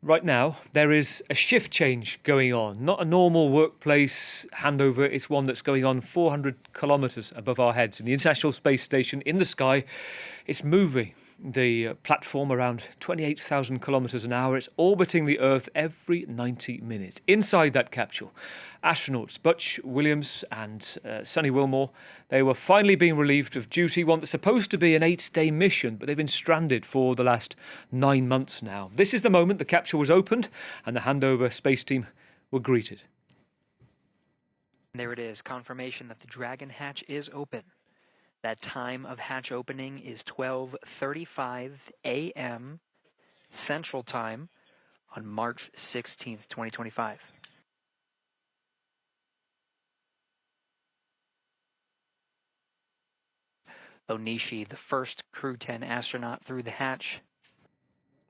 Right now, there is a shift change going on. Not a normal workplace handover, it's one that's going on 400 kilometres above our heads. In the International Space Station, in the sky, it's moving. The platform around 28,000 kilometres an hour. It's orbiting the Earth every 90 minutes. Inside that capsule, astronauts Butch, Williams and Suni Wilmore, they were finally being relieved of duty, one that's supposed to be an 8-day mission, but they've been stranded for the last 9 months now. This is the moment the capsule was opened and the handover space team were greeted. There it is, confirmation that the Dragon hatch is open. That time of hatch opening is 12:35 a.m. Central Time on March 16th, 2025. Onishi, the first Crew 10 astronaut through the hatch.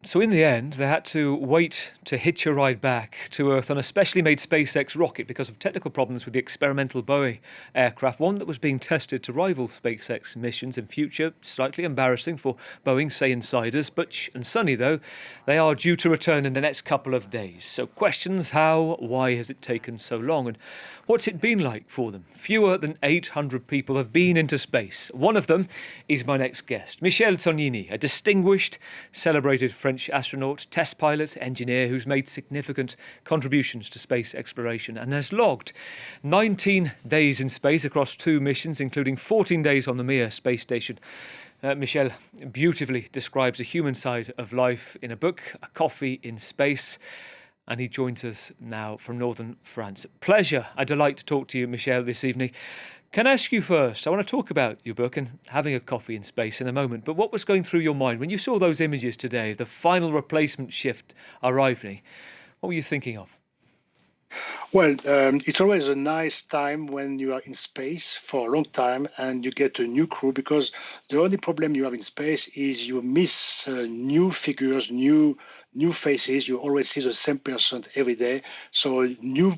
So in the end, they had to wait to hitch a ride back to Earth on a specially made SpaceX rocket because of technical problems with the experimental Boeing aircraft, one that was being tested to rival SpaceX missions in future. Slightly embarrassing for Boeing, say insiders. Butch and Suni, though, they are due to return in the next couple of days. So questions: how, why has it taken so long? And what's it been like for them? Fewer than 800 people have been into space. One of them is my next guest, Michel Tognini, a distinguished, celebrated French astronaut, test pilot, engineer who's made significant contributions to space exploration and has logged 19 days in space across 2 missions, including 14 days on the Mir space station. Michel beautifully describes the human side of life in a book, A Coffee in Space, and he joins us now from northern France. Pleasure, a delight to talk to you, Michel, this evening. Can I ask you first, I want to talk about your book and having a coffee in space in a moment, but what was going through your mind when you saw those images today, the final replacement shift arriving? What were you thinking of? Well, it's always a nice time when you are in space for a long time and you get a new crew, because the only problem you have in space is you miss new figures, new faces. You always see the same person every day. So new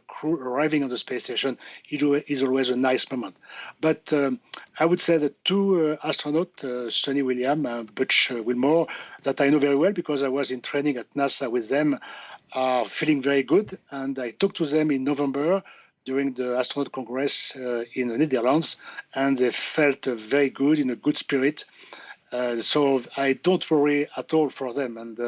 crew arriving on the space station is always a nice moment. But I would say that 2 astronauts, Suni William, Butch Wilmore, that I know very well because I was in training at NASA with them, are feeling very good. And I talked to them in November during the Astronaut Congress in the Netherlands, and they felt very good, in a good spirit. So I don't worry at all for them. And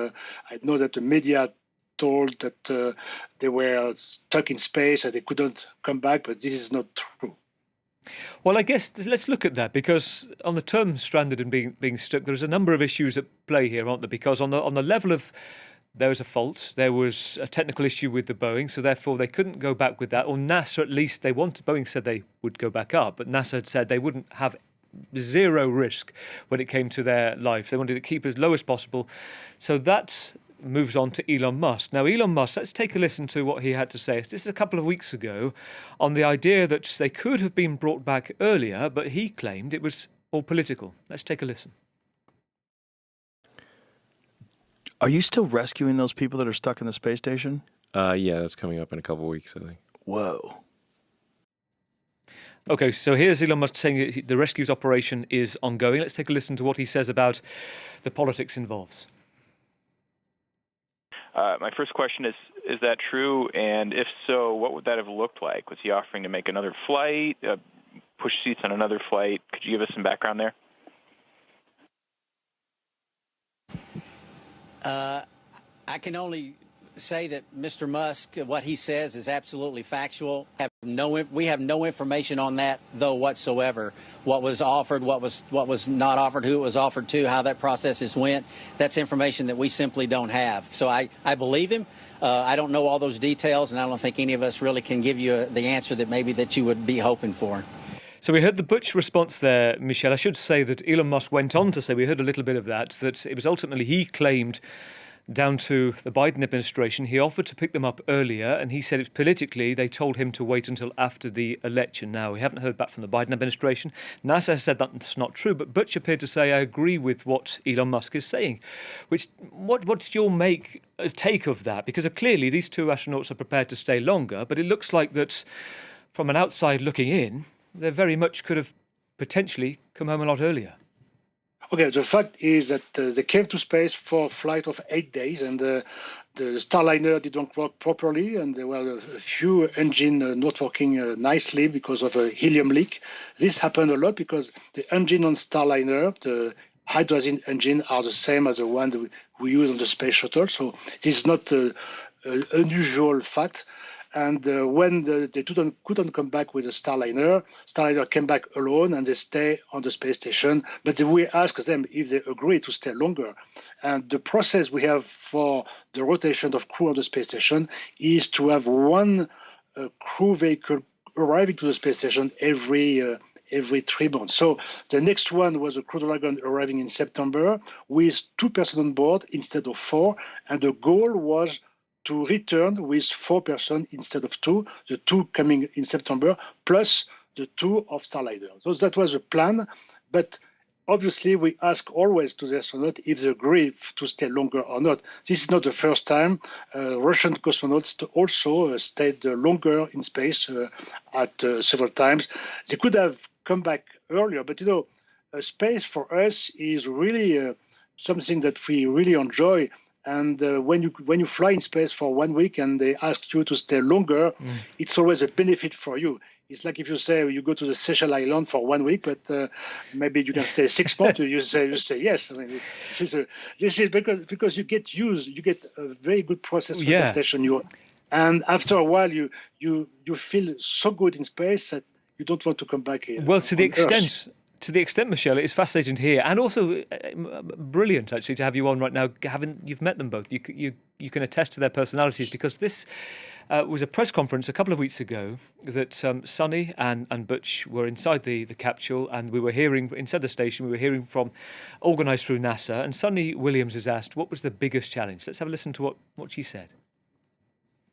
I know that the media told that they were stuck in space and they couldn't come back, but this is not true. Well, I guess let's look at that, because on the term stranded and being stuck, there's a number of issues at play here, aren't there? Because on the level of, there was a fault, there was a technical issue with the Boeing, so therefore they couldn't go back with that. Or NASA, at least, Boeing said they would go back up, but NASA had said they wouldn't have zero risk when it came to their life. They wanted to keep as low as possible. So that moves on to Elon Musk. Now, Elon Musk, let's take a listen to what he had to say. This is a couple of weeks ago on the idea that they could have been brought back earlier, but he claimed it was all political. Let's take a listen. Are you still rescuing those people that are stuck in the space station? Yeah, that's coming up in a couple of weeks, I think. Whoa. Okay, so here's Elon Musk saying the rescue operation is ongoing. Let's take a listen to what he says about the politics involved. My first question is that true? And if so, what would that have looked like? Was he offering to make another flight, push seats on another flight? Could you give us some background there? I can only say that Mr. Musk, what he says is absolutely factual. We have no information on that, though, whatsoever. What was offered, what was not offered, who it was offered to, how that process went. That's information that we simply don't have. So I believe him. I don't know all those details, and I don't think any of us really can give you the answer that you would be hoping for. So we heard the Butch response there, Michel. I should say that Elon Musk went on to say, we heard a little bit of that it was ultimately, he claimed, down to the Biden administration. He offered to pick them up earlier, and he said politically they told him to wait until after the election. Now, we haven't heard back from the Biden administration. NASA has said that's not true, but Butch appeared to say, I agree with what Elon Musk is saying. What did you take of that? Because clearly these 2 astronauts are prepared to stay longer, but it looks like that from an outside looking in, they very much could have potentially come home a lot earlier. Okay, the fact is that they came to space for a flight of 8 days, and the Starliner didn't work properly, and there were a few engines not working nicely because of a helium leak. This happened a lot because the engine on Starliner, the hydrogen engine, are the same as the ones we use on the space shuttle. So this is not an unusual fact. And when they couldn't come back with a Starliner came back alone and they stay on the space station. But we asked them if they agree to stay longer. And the process we have for the rotation of crew on the space station is to have one crew vehicle arriving to the space station every 3 months. So the next one was a Crew Dragon arriving in September with 2 persons on board instead of 4. And the goal was to return with 4 persons instead of 2, the 2 coming in September, plus the 2 of Starliner. So that was the plan. But obviously, we ask always to the astronaut if they agree to stay longer or not. This is not the first time. Russian cosmonauts also stayed longer in space at several times. They could have come back earlier, but space for us is really something that we really enjoy. And when you fly in space for 1 week and they ask you to stay longer, it's always a benefit for you. It's like if you say you go to the Seychelles Island for 1 week, but maybe you can stay 6 months. You say yes. I mean, this is because you get used. You get a very good process of adaptation. And after a while, you feel so good in space that you don't want to come back here. Well, to the extent, Michel, it's fascinating to hear, and also brilliant actually to have you on right now. Gavin, you've met them both. You can attest to their personalities, because this was a press conference a couple of weeks ago that Suni and Butch were inside the capsule, and we were hearing inside the station. We were hearing from, organised through NASA, and Suni Williams is asked what was the biggest challenge. Let's have a listen to what she said.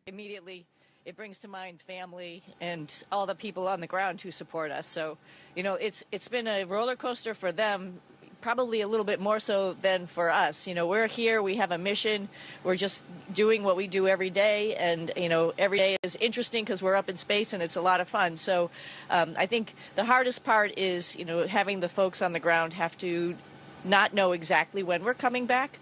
Immediately, it brings to mind family and all the people on the ground who support us. So, it's been a roller coaster for them, probably a little bit more so than for us. We're here, we have a mission, we're just doing what we do every day, and, every day is interesting because we're up in space and it's a lot of fun. So I think the hardest part is, having the folks on the ground have to not know exactly when we're coming back.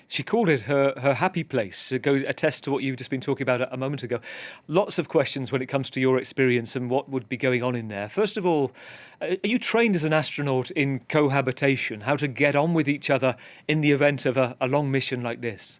She called it her happy place. To go attest to what you've just been talking about a moment ago. Lots of questions when it comes to your experience and what would be going on in there. First of all, are you trained as an astronaut in cohabitation, how to get on with each other in the event of a long mission like this?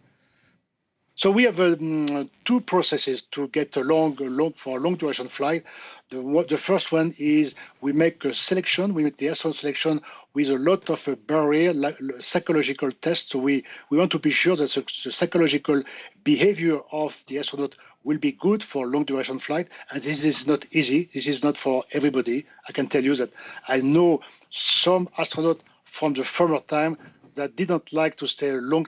So we have 2 processes to get for a long duration flight. The first one is we make a selection. We make the astronaut selection with a lot of barrier, like psychological tests. So we want to be sure that the psychological behavior of the astronaut will be good for long duration flight. And this is not easy. This is not for everybody. I can tell you that I know some astronauts from the former time that didn't like to stay a long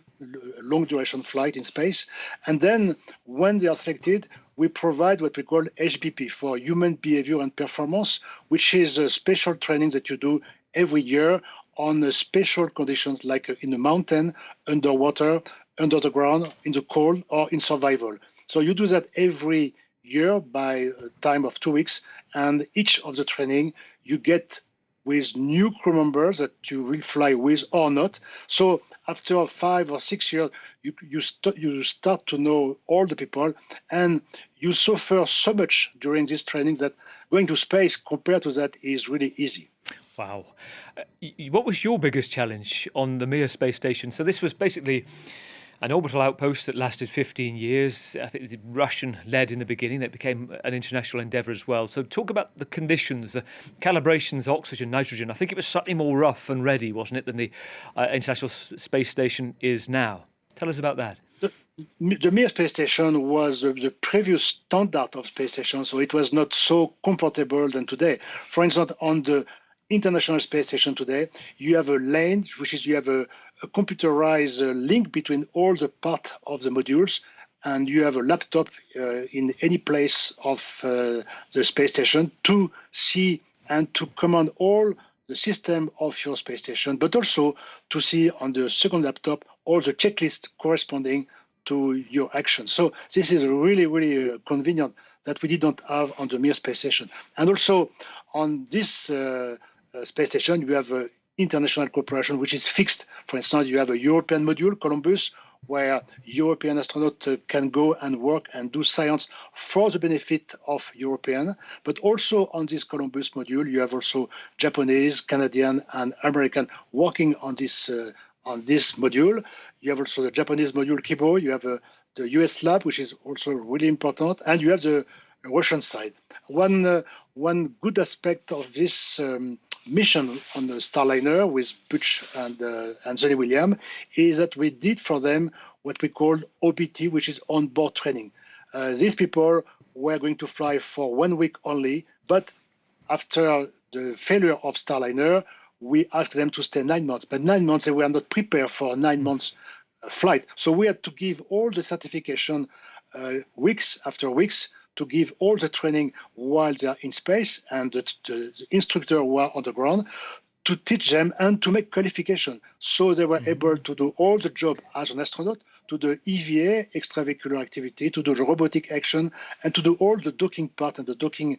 duration flight in space. And then when they are selected, we provide what we call HBP, for human behavior and performance, which is a special training that you do every year on special conditions like in the mountain, underwater, under the ground, in the cold, or in survival. So you do that every year by a time of 2 weeks, and each of the training you get with new crew members that you will fly with or not. So after 5 or 6 years, you start to know all the people, and you suffer so much during this training that going to space compared to that is really easy. Wow. What was your biggest challenge on the Mir space station? So this was basically an orbital outpost that lasted 15 years. I think it was Russian-led in the beginning. That became an international endeavour as well. So talk about the conditions, the calibrations, oxygen, nitrogen. I think it was slightly more rough and ready, wasn't it, than the International Space Station is now. Tell us about that. The Mir space station was the previous standard of space station, so it was not so comfortable than today. For instance, on the International Space Station today, you have a lane, which is you have a computerized link between all the parts of the modules, and you have a laptop in any place of the space station to see and to command all the system of your space station, but also to see on the second laptop all the checklists corresponding to your actions. So this is really, really convenient that we did not have on the Mir space station. And also on this space station, you have international cooperation which is fixed. For instance, you have a European module, Columbus, where European astronauts can go and work and do science for the benefit of European. But also on this Columbus module, you have also Japanese, Canadian, and American working on this module. You have also the Japanese module Kibo. You have the US lab, which is also really important, and you have the Russian side. One good aspect of this mission on the Starliner with Butch and Suni William is that we did for them what we call OBT, which is on-board training. These people were going to fly for 1 week only, but after the failure of Starliner, we asked them to stay 9 months. But 9 months, they were not prepared for a 9 months flight. So we had to give all the certification weeks after weeks, to give all the training while they are in space, and the instructor were on the ground to teach them and to make qualification. So they were able to do all the job as an astronaut, to do EVA, extravehicular activity, to do the robotic action, and to do all the docking part and the docking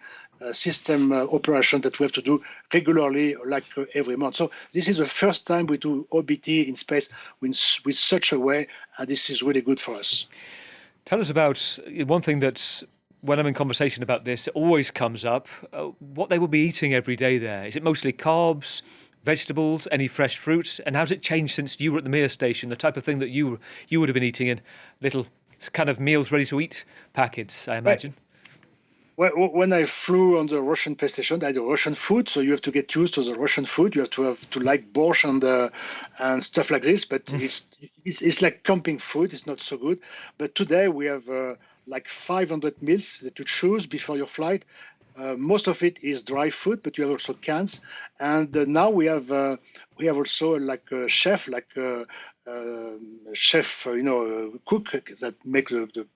system operation that we have to do regularly, like every month. So this is the first time we do OBT in space with such a way, and this is really good for us. Tell us about one thing that, when I'm in conversation about this, it always comes up, what they will be eating every day there. Is it mostly carbs, vegetables, any fresh fruit? And how's it changed since you were at the Mir station, the type of thing that you would have been eating in little kind of meals ready to eat packets, I imagine? Well, when I flew on the Russian space station, I had Russian food, so you have to get used to the Russian food. You have to like borscht and stuff like this, but it's like camping food. It's not so good. But today we have like 500 meals that you choose before your flight. Most of it is dry food, but you have also cans. And now we have also like a chef, cook that make the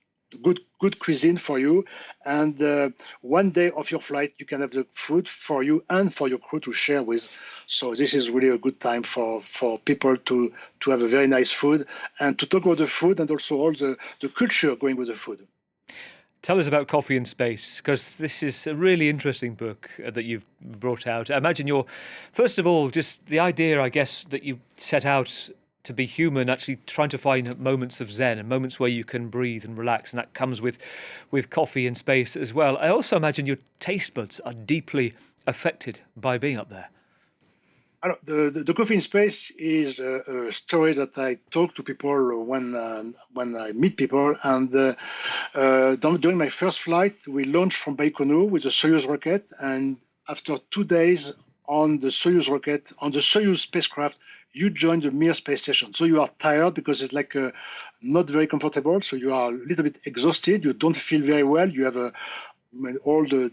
good cuisine for you. And 1 day of your flight, you can have the food for you and for your crew to share with. So this is really a good time for people to have a very nice food and to talk about the food and also all the culture going with the food. Tell us about Coffee in Space, because this is a really interesting book that you've brought out. I imagine you're, first of all, just the idea, I guess, that you set out to be human, actually trying to find moments of zen and moments where you can breathe and relax, and that comes with Coffee in Space as well. I also imagine your taste buds are deeply affected by being up there. The Coffee in Space is a story that I talk to people when I meet people. And during my first flight, we launched from Baikonur with the Soyuz rocket. And after 2 days on the Soyuz rocket, on the Soyuz spacecraft, you join the Mir space station. So you are tired because it's like not very comfortable. So you are a little bit exhausted. You don't feel very well. You have all the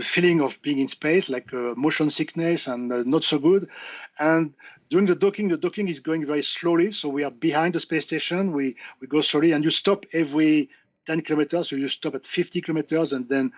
feeling of being in space, like motion sickness and not so good. And during the docking is going very slowly. So we are behind the space station. We go slowly, and you stop every 10 kilometers. So you stop at 50 kilometers and then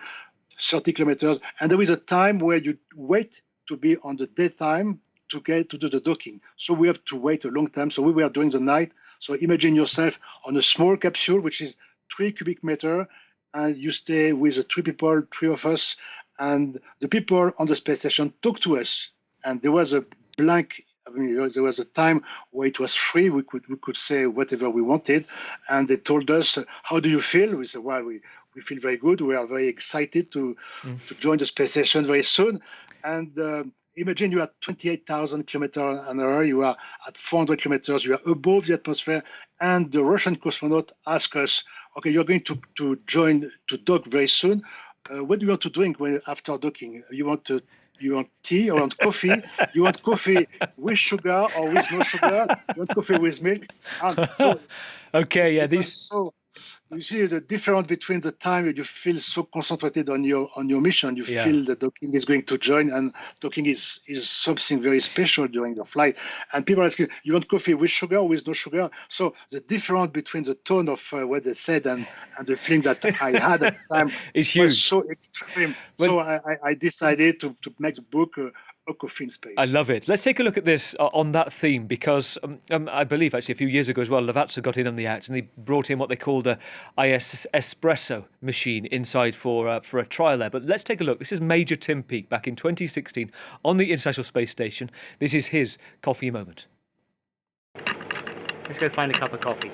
30 kilometers. And there is a time where you wait to be on the daytime to get to do the docking. So we have to wait a long time. So we were doing the night. So imagine yourself on a small capsule, which is 3 cubic meters, and you stay with the 3 people, 3 of us, and the people on the space station talk to us. And there was a blank. There was a time where it was free. We could say whatever we wanted, and they told us, "How do you feel?" We said, "Well, we feel very good. We are very excited to join the space station very soon." And imagine you are at 28,000 kilometers an hour. You are at 400 kilometers. You are above the atmosphere, and the Russian cosmonaut asked us, "Okay, you're going to join to dock very soon. What do you want to drink after docking? You want tea or want coffee? You want coffee with sugar or with no sugar? You want coffee with milk?" So Okay, yeah, you see the difference between the time you feel so concentrated on your mission. You feel the docking is going to join, and docking is something very special during the flight. And people ask you want coffee with sugar or with no sugar? So the difference between the tone of what they said and the feeling that I had at the time is huge. was so extreme. So I decided to make the book or coffee in space. I love it. Let's take a look at this on that theme, because I believe actually a few years ago as well, Lavazza got in on the act and they brought in what they called a IS espresso machine inside for a trial there. But let's take a look. This is Major Tim Peake back in 2016 on the International Space Station. This is his coffee moment. Let's go find a cup of coffee.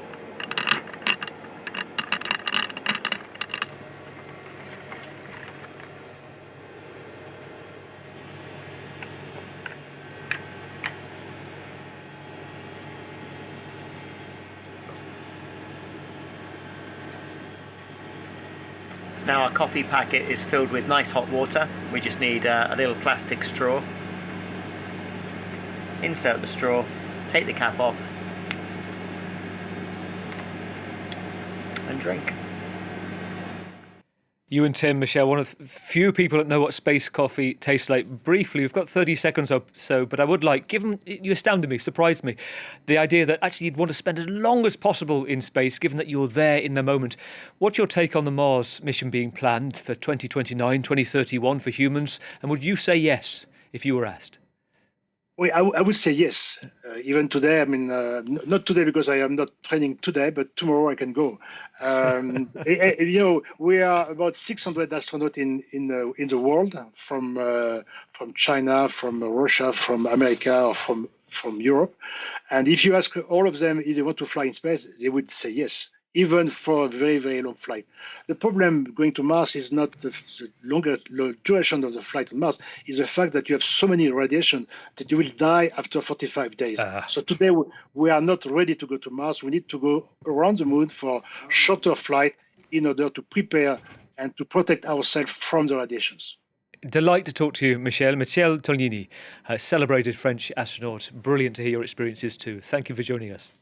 So now our coffee packet is filled with nice hot water. We just need a little plastic straw. Insert the straw, take the cap off, and drink. You and Tim, Michelle, one of the few people that know what space coffee tastes like. Briefly, we've got 30 seconds or so, but I would like, given you astounded me, surprised me, the idea that actually you'd want to spend as long as possible in space, given that you're there in the moment. What's your take on the Mars mission being planned for 2029, 2031 for humans? And would you say yes if you were asked? Well, I would say yes. Even today, I mean, not today because I am not training today, but tomorrow I can go. We are about 600 astronauts in the world, from China, from Russia, from America, or from Europe. And if you ask all of them if they want to fly in space, they would say yes, even for a very, very long flight. The problem going to Mars is not the longer duration of the flight on Mars, is the fact that you have so many radiation that you will die after 45 days. So today we are not ready to go to Mars. We need to go around the moon for shorter flight in order to prepare and to protect ourselves from the radiations. Delight to talk to you, Michel Tognini, a celebrated French astronaut. Brilliant to hear your experiences too. Thank you for joining us.